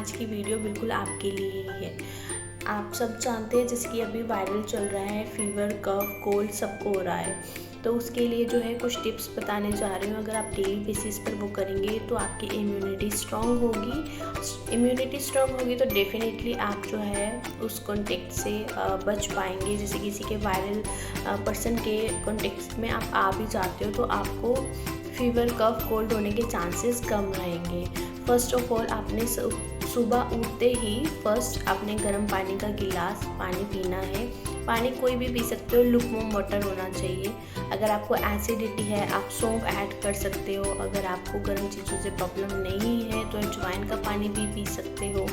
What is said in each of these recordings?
आज की वीडियो बिल्कुल आपके लिए ही है। आप सब जानते हैं जैसे कि अभी वायरल चल रहा है, फीवर, कफ, कोल्ड सबको हो रहा है, तो उसके लिए जो है कुछ टिप्स बताने जा रही हूँ। अगर आप डेली बेसिस पर वो करेंगे तो आपकी इम्यूनिटी स्ट्रांग होगी। इम्यूनिटी स्ट्रांग होगी तो डेफिनेटली आप जो है उस कॉन्टेक्ट से बच पाएंगे। जैसे किसी के वायरल पर्सन के कॉन्टेक्ट में आप आ भी जाते हो तो आपको फीवर, कफ, कोल्ड होने के चांसेस कम रहेंगे। फर्स्ट ऑफ ऑल आपने सुबह उठते ही फर्स्ट आपने गर्म पानी का गिलास पानी पीना है। पानी कोई भी पी सकते हो, लुकवार्म वाटर होना चाहिए। अगर आपको एसिडिटी है आप सौंफ ऐड कर सकते हो। अगर आपको गर्म चीज़ों से प्रॉब्लम नहीं है तो अजवाइन का पानी भी पी सकते हो।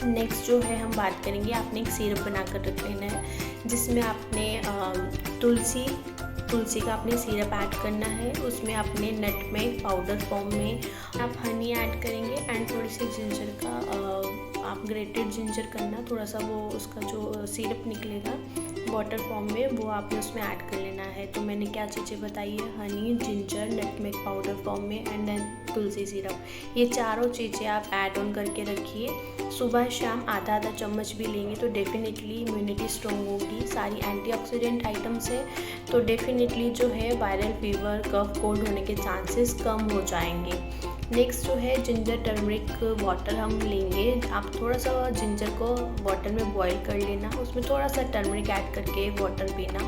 नेक्स्ट जो है हम बात करेंगे, आपने एक सिरप बना कर रख लेना है जिसमें आपने तुलसी का आपने सिरप ऐड करना है। उसमें आपने नटमेग पाउडर फॉर्म में आप हनी ऐड करेंगे एंड थोड़ी सी जिंजर का आप ग्रेटेड जिंजर करना, थोड़ा सा वो उसका जो सिरप निकलेगा वाटर फॉर्म में वो आपने उसमें ऐड कर लेना है। तो मैंने क्या चीज़ें बताई है, Honey, ginger, nutmeg powder form में एंड देन तुलसी सिरप। ये चारों चीज़ें आप ऐड ऑन करके रखिए। सुबह शाम आधा आधा चम्मच भी लेंगे तो डेफिनेटली इम्यूनिटी स्ट्रॉन्ग होगी। सारी एंटीऑक्सीडेंट आइटम्स है तो डेफिनेटली जो है वायरल फीवर, कफ, कोल्ड होने के चांसेस कम हो जाएंगे। नेक्स्ट जो है जिंजर टर्मरिक वाटर हम लेंगे। आप थोड़ा सा जिंजर को वाटर में बॉईल कर लेना, उसमें थोड़ा सा टर्मरिक ऐड करके वाटर पीना।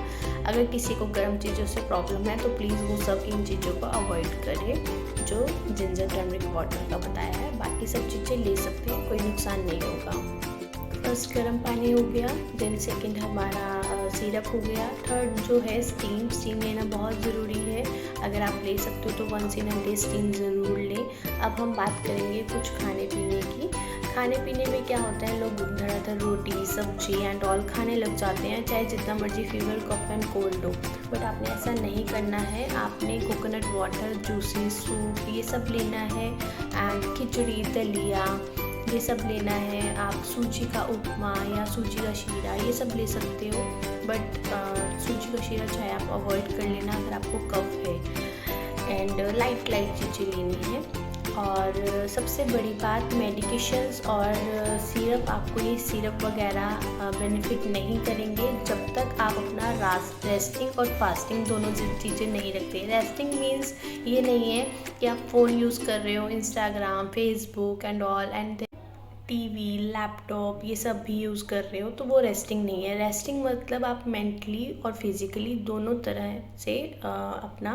अगर किसी को गर्म चीज़ों से प्रॉब्लम है तो प्लीज़ वो सब इन चीज़ों को अवॉइड करें जो जिंजर टर्मरिक वाटर का बताया है। बाकी सब चीज़ें ले सकते हैं, कोई नुकसान नहीं होगा। फर्स्ट गर्म पानी हो गया, देन सेकंड हमारा सिरप हो गया। थर्ड जो है स्टीम लेना बहुत ज़रूरी है। अगर आप ले सकते हो तो 1 in a day स्टीम ज़रूर लें। अब हम बात करेंगे कुछ खाने पीने की। खाने पीने में क्या होता है, लोग धड़ाधड़ रोटी, सब्जी एंड ऑल खाने लग जाते हैं, चाहे जितना मर्जी फीवर, कफ एंड कोल्ड हो। बट आपने ऐसा नहीं करना है। आपने कोकोनट वाटर, जूसेस, सूप ये सब लेना है एंड खिचड़ी, दलिया ये सब लेना है। आप सूजी का उपमा या सूजी का शीरा ये सब ले सकते हो, बट सूजी का शीरा चाहे आप अवॉइड कर लेना अगर आपको कफ है। एंड लाइट चीज़ें लेनी है। और सबसे बड़ी बात, मेडिकेशंस और सिरप, आपको ये सिरप वगैरह बेनिफिट नहीं करेंगे जब तक आप अपना रेस्टिंग और फास्टिंग दोनों चीज़ें नहीं रखते। रेस्टिंग मीन्स ये नहीं है कि आप फ़ोन यूज़ कर रहे हो, Instagram, Facebook and all and TV, laptop ये सब भी यूज़ कर रहे हो तो वो रेस्टिंग नहीं है। रेस्टिंग मतलब आप मेंटली और फिज़िकली दोनों तरह से अपना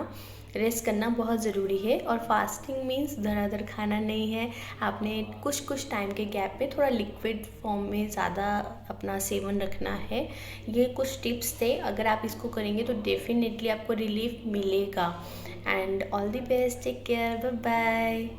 रेस्ट करना बहुत ज़रूरी है। और फास्टिंग मीन्स धड़ाधड़ खाना नहीं है। आपने कुछ टाइम के गैप पे थोड़ा लिक्विड फॉर्म में ज़्यादा अपना सेवन रखना है। ये कुछ टिप्स थे, अगर आप इसको करेंगे तो डेफिनेटली आपको रिलीफ मिलेगा। And all the best, take care, bye bye.